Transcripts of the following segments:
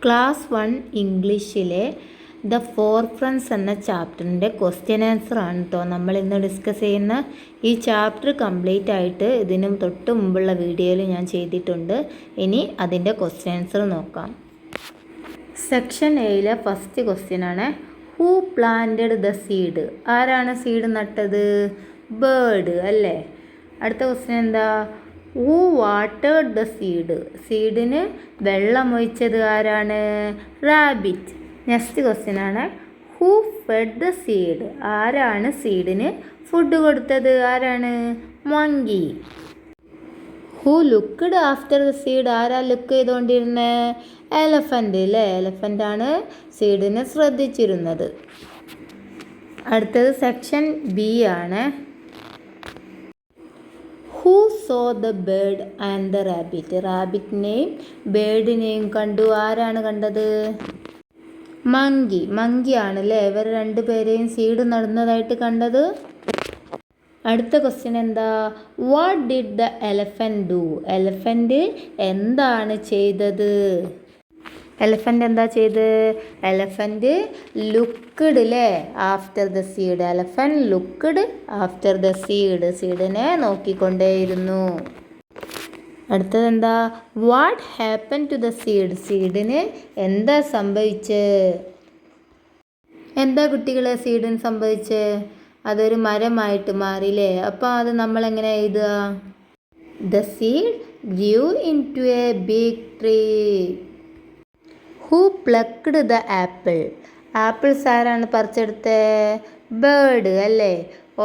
Class 1 ഇംഗ്ലീഷിലെ the four friends എന്ന ചാപ്റ്ററിൻ്റെ ക്വസ്റ്റ്യൻ ആൻസർ ആണ് കേട്ടോ നമ്മൾ ഇന്ന് ഡിസ്കസ് ചെയ്യുന്ന. ഈ ചാപ്റ്റർ കംപ്ലീറ്റ് ആയിട്ട് ഇതിനും തൊട്ട് മുമ്പുള്ള വീഡിയോയിൽ ഞാൻ ചെയ്തിട്ടുണ്ട്. ഇനി അതിൻ്റെ ക്വസ്റ്റ്യൻ ആൻസർ നോക്കാം. സെക്ഷൻ എയിലെ ഫസ്റ്റ് ക്വസ്റ്റ്യൻ ആണ്, ഹൂ പ്ലാന്റഡ് ദ സീഡ്? ആരാണ് സീഡ് നട്ടത്? ബേർഡ് അല്ലേ. അടുത്ത ക്വസ്റ്റ്യൻ എന്താ? Who watered the seed? സീഡിന് വെള്ളമൊഴിച്ചത് ആരാണ്? റാബിറ്റ്. നെക്സ്റ്റ് ക്വസ്റ്റ്യൻ ആണ്, ഹൂ ഫെഡ് ദ സീഡ്? ആരാണ് സീഡിന് ഫുഡ് കൊടുത്തത്? ആരാണ്? Monkey. Who looked after the seed? ആരാ ലുക്ക് ചെയ്തുകൊണ്ടിരുന്നത്? എലഫൻ്റ് അല്ലേ. എലഫൻ്റാണ് സീഡിനെ ശ്രദ്ധിച്ചിരുന്നത്. അടുത്തത് സെക്ഷൻ ബി ആണ്, who saw the bird and the rabbit? റാബിറ്റിനെയും ബേർഡിനെയും കണ്ടു. ആരാണ് കണ്ടത്? മങ്കി. മങ്കിയാണ് അല്ലേ ഇവർ രണ്ടുപേരെയും സീഡ് നടുന്നതായിട്ട് കണ്ടത്. അടുത്ത ക്വസ്റ്റ്യൻ എന്താ? What did the elephant do? Elephant എന്താണ് ചെയ്തത്? എലഫൻറ്റ് എന്താ ചെയ്ത്? എലഫൻറ്റ് ലുക്ക്ഡ് അല്ലേ after the seed. Elephant looked after the seed. സീഡിനെ നോക്കിക്കൊണ്ടേയിരുന്നു. അടുത്തത് എന്താ? What happen to the seed? സീഡിന് എന്താ സംഭവിച്ചത്? എന്താ കുട്ടികളെ സീഡിന് സംഭവിച്ചത്? അതൊരു മരമായിട്ട് മാറിയില്ലേ. അപ്പോൾ അത് നമ്മളെങ്ങനെ എഴുതുക? The seed grew into a big tree. Who plucked the apple? Apples ആരാണ് പറിച്ചെടുത്തത്? ബേർഡ് അല്ലേ.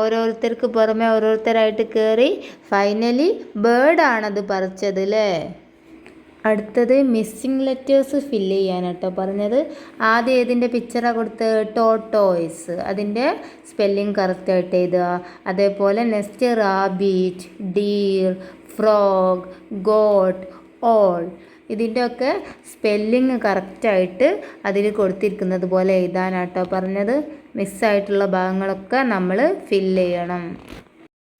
ഓരോരുത്തർക്ക് പുറമെ ഓരോരുത്തരായിട്ട് കയറി ഫൈനലി ബേർഡാണത് പറിച്ചത് അല്ലേ. അടുത്തത് മിസ്സിങ് ലെറ്റേഴ്സ് ഫില്ല് ചെയ്യാനാട്ടോ പറഞ്ഞത്. ആദ്യം ഏതിൻ്റെ പിക്ചറാണ് കൊടുത്തത്? ടോട്ടോയ്സ്. അതിൻ്റെ സ്പെല്ലിങ് കറക്റ്റായിട്ട് എഴുതുക. അതേപോലെ next rabbit, deer, frog, got, all. ഇതിൻ്റെയൊക്കെ സ്പെല്ലിങ് കറക്റ്റായിട്ട് അതിൽ കൊടുത്തിരിക്കുന്നത് പോലെ എഴുതാനാട്ടോ പറഞ്ഞത്. മിസ്സായിട്ടുള്ള ഭാഗങ്ങളൊക്കെ നമ്മൾ ഫില്ല് ചെയ്യണം.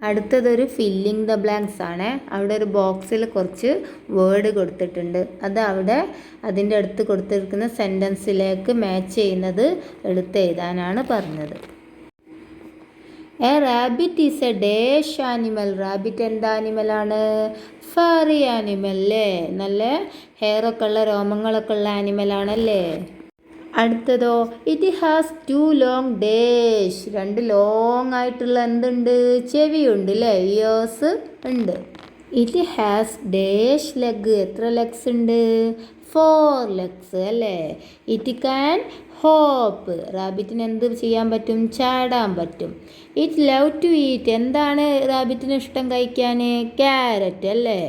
അടുത്തതൊരു ഫില്ലിങ് ദ ബ്ലാങ്ക്സ് ആണ്. അവിടെ ഒരു ബോക്സിൽ കുറച്ച് വേർഡ് കൊടുത്തിട്ടുണ്ട്. അത് അവിടെ അതിൻ്റെ അടുത്ത് കൊടുത്തിരിക്കുന്ന സെൻറ്റൻസിലേക്ക് മാച്ച് ചെയ്യുന്നത് എടുത്ത് എഴുതാനാണ് പറഞ്ഞത്. A rabbit is A dash animal. Rabbit എന്താ ആനിമലാണ്? ഫറി ആനിമൽ അല്ലേ. നല്ല ഹെയറൊക്കെ ഉള്ള രോമങ്ങളൊക്കെ ഉള്ള ആനിമലാണല്ലേ. അടുത്തതോ, it has 2 long dash. 2 long ആയിട്ടുള്ള എന്തുണ്ട്? ചെവിയുണ്ട് അല്ലേ. ഇയേഴ്സ് ഉണ്ട്. It has dash leg. എത്ര ലെഗ്സ് ഉണ്ട്? 4 ലെഗ്സ് അല്ലേ. It can hope. റാബിറ്റിന് എന്ത് ചെയ്യാൻ പറ്റും? ചാടാൻ പറ്റും. It love to eat. എന്താണ് റാബിറ്റിന് ഇഷ്ടം കഴിക്കാൻ? ക്യാരറ്റ് അല്ലേ.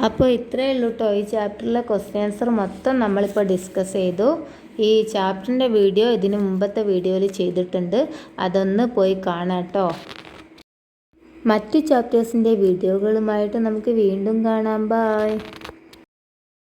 അപ്പോൾ ഇത്രയേ ഉള്ളൂ കേട്ടോ. ഈ ചാപ്റ്ററിലെ ക്വസ്റ്റ്യൻ ആൻസർ മൊത്തം നമ്മളിപ്പോൾ ഡിസ്കസ് ചെയ്തു. ഈ ചാപ്റ്ററിൻ്റെ വീഡിയോ ഇതിന് മുമ്പത്തെ വീഡിയോയിൽ ചെയ്തിട്ടുണ്ട്. അതൊന്ന് പോയി കാണാം കേട്ടോ. മറ്റു ചാപ്റ്റേഴ്സിൻ്റെ വീഡിയോകളുമായിട്ട് നമുക്ക് വീണ്ടും കാണാം. ബൈ.